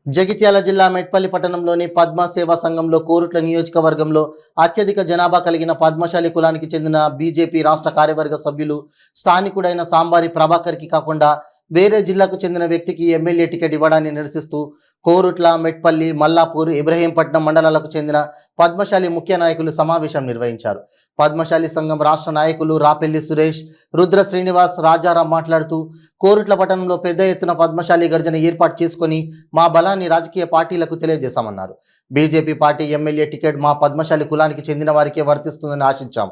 జగిత్యాల జిల్లా మెట్పల్లి పట్టణంలోని పద్మ సేవా సంఘంలో కోరుట్ల నియోజకవర్గంలో అత్యధిక జనాభా కలిగిన పద్మశాలి కులానికి చెందిన బీజేపీ రాష్ట్ర కార్యవర్గ సభ్యులు స్థానికుడైన సాంబారి ప్రభాకర్కి కాకుండా వేరే జిల్లాకు చెందిన వ్యక్తికి ఎమ్మెల్యే టికెట్ ఇవ్వడాన్ని నిరసిస్తూ కోరుట్ల, మెట్పల్లి, మల్లాపూర్, ఇబ్రహీంపట్నం మండలాలకు చెందిన పద్మశాలి ముఖ్య నాయకులు సమావేశం నిర్వహించారు. పద్మశాలి సంఘం రాష్ట్ర నాయకులు రాపెల్లి సురేష్, రుద్ర శ్రీనివాస్, రాజారాం మాట్లాడుతూ కోరుట్ల పట్టణంలో పెద్ద ఎత్తున పద్మశాలి గర్జన ఏర్పాటు చేసుకుని మా బలాన్ని రాజకీయ పార్టీలకు తెలియజేశామన్నారు. బీజేపీ పార్టీ ఎమ్మెల్యే టికెట్ మా పద్మశాలి కులానికి చెందిన వారికే వర్తిస్తుందని ఆశించాం.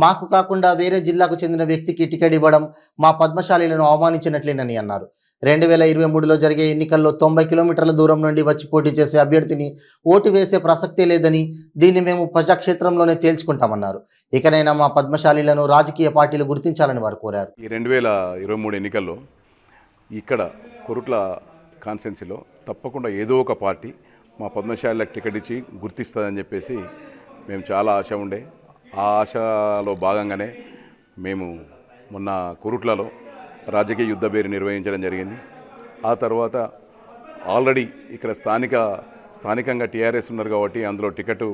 మాకు కాకుండా వేరే జిల్లాకు చెందిన వ్యక్తికి టికెట్ ఇవ్వడం మా పద్మశాలీలను అవమానించినట్లేనని అన్నారు. 2023లో జరిగే ఎన్నికల్లో 90 కిలోమీటర్ల దూరం నుండి వచ్చి పోటీ చేసే అభ్యర్థిని ఓటు వేసే ప్రసక్తే లేదని, దీన్ని మేము ప్రజాక్షేత్రంలోనే తేల్చుకుంటామన్నారు. ఇకనైనా మా పద్మశాలీలను రాజకీయ పార్టీలు గుర్తించాలని వారు కోరారు. ఈ 2023 ఎన్నికల్లో ఇక్కడ కొరుట్ల కాన్స్టిట్యున్సీలో తప్పకుండా ఏదో ఒక పార్టీ మా పద్మశాలకు టికెట్ ఇచ్చి గుర్తిస్తుందని చెప్పేసి మేము చాలా ఆశ ఉండే. ఆ ఆశలో భాగంగానే మేము మొన్న కొరుట్లలో రాజకీయ యుద్ధ బేరీ నిర్వహించడం జరిగింది. ఆ తర్వాత ఆల్రెడీ ఇక్కడ స్థానికంగా టీఆర్ఎస్ ఉన్నారు కాబట్టి అందులో టికెట్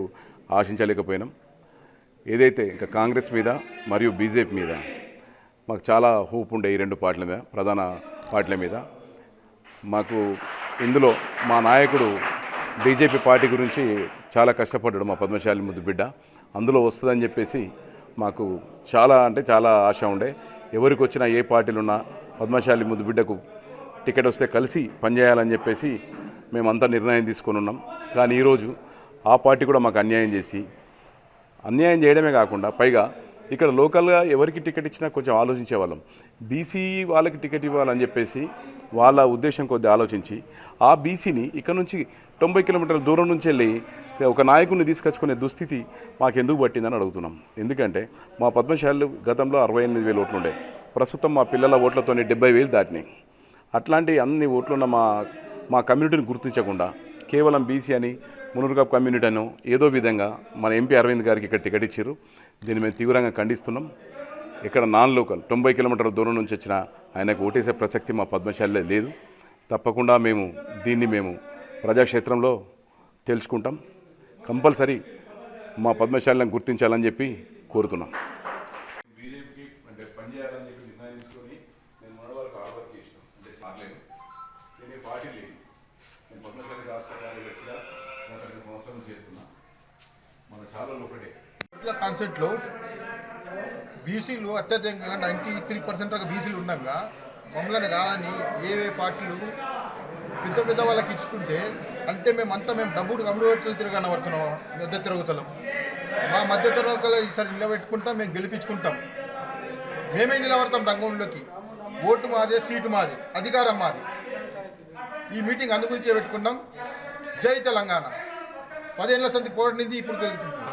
ఆశించలేకపోయినాం. ఏదైతే ఇంకా కాంగ్రెస్ మీద మరియు బీజేపీ మీద మాకు చాలా హోప్ ఉండే, ఈ రెండు పార్టీల మీద, ప్రధాన పార్టీల మీద. మాకు ఇందులో మా నాయకుడు బీజేపీ పార్టీ గురించి చాలా కష్టపడ్డాడు, మా పద్మశాలి ముద్దు బిడ్డ. అందులో వస్తుందని చెప్పేసి మాకు చాలా ఆశ ఉండే. ఎవరికి వచ్చినా, ఏ పార్టీలు ఉన్నా పద్మశాలి ముద్దు బిడ్డకు టికెట్ వస్తే కలిసి పనిచేయాలని చెప్పేసి మేమంతా నిర్ణయం తీసుకొని ఉన్నాం. కానీ ఈరోజు ఆ పార్టీ కూడా మాకు అన్యాయం చేయడమే కాకుండా పైగా ఇక్కడ లోకల్గా ఎవరికి టికెట్ ఇచ్చినా కొంచెం ఆలోచించేవాళ్ళం. బీసీ వాళ్ళకి టికెట్ ఇవ్వాలని చెప్పేసి వాళ్ళ ఉద్దేశం కొద్దిగా ఆలోచించి ఆ బీసీని ఇక్కడ నుంచి 90 కిలోమీటర్ల దూరం నుంచి వెళ్ళి ఒక నాయకుడిని తీసుకొచ్చుకునే దుస్థితి మాకెందుకు పట్టిందని అడుగుతున్నాం. ఎందుకంటే మా పద్మశాలి గతంలో 68,000 ఓట్లు ఉండే, ప్రస్తుతం మా పిల్లల ఓట్లతో 70,000 దాటినాయి. అట్లాంటి అన్ని ఓట్లున్న మా కమ్యూనిటీని గుర్తించకుండా కేవలం బీసీ అని, మునుర్గాప్ కమ్యూనిటీ అనో ఏదో విధంగా మన ఎంపీ అరవింద్ గారికి ఇక్కడ టికెట్ ఇచ్చారు. దీన్ని మేము తీవ్రంగా ఖండిస్తున్నాం. ఇక్కడ నాన్ లోకల్ 90 కిలోమీటర్ల దూరం నుంచి వచ్చిన ఆయనకు ఓటేసే ప్రసక్తి మా పద్మశాలిలో లేదు. తప్పకుండా దీన్ని మేము ప్రజాక్షేత్రంలో తెలుసుకుంటాం. కంపల్సరీ మా పద్మశాలను గుర్తించాలని చెప్పి కోరుతున్నాం. బీజేపీకి అంటే పనిచేయాలని చెప్పి నిర్ణయం తీసుకొని నేను మన వరకు ఆర్డర్ చేసినాం. అంటే చాలేను, నేను పార్టీ లేదు. నేను పద్మశాలి రాష్ట్ర కార్యదర్శిగా 30 సంవత్సరం చేస్తున్నా. మన చాలా ఒకటే కాన్సెప్ట్లో బీసీలు అత్యధికంగా 93% బీసీలు ఉండగా మమ్మల్ని కాదని ఏ పార్టీలు పెద్ద వాళ్ళకి ఇస్తుంటే, అంటే మేము డబ్బుడు అమలుపెట్టలు తిరగనబడుతున్నాం. మధ్య తిరుగుతలం మా మధ్య తరగతులు ఈసారి నిలబెట్టుకుంటాం, మేము గెలిపించుకుంటాం. మేమే నిలబడతాం రంగంలోకి. ఓటు మాదే, సీటు మాది, అధికారం మాది. ఈ మీటింగ్ అందు గురించే పెట్టుకున్నాం. జై తెలంగాణ. 10 ఏళ్ల సంది పోరాడింది, ఇప్పుడు గెలుచుకుంటాం.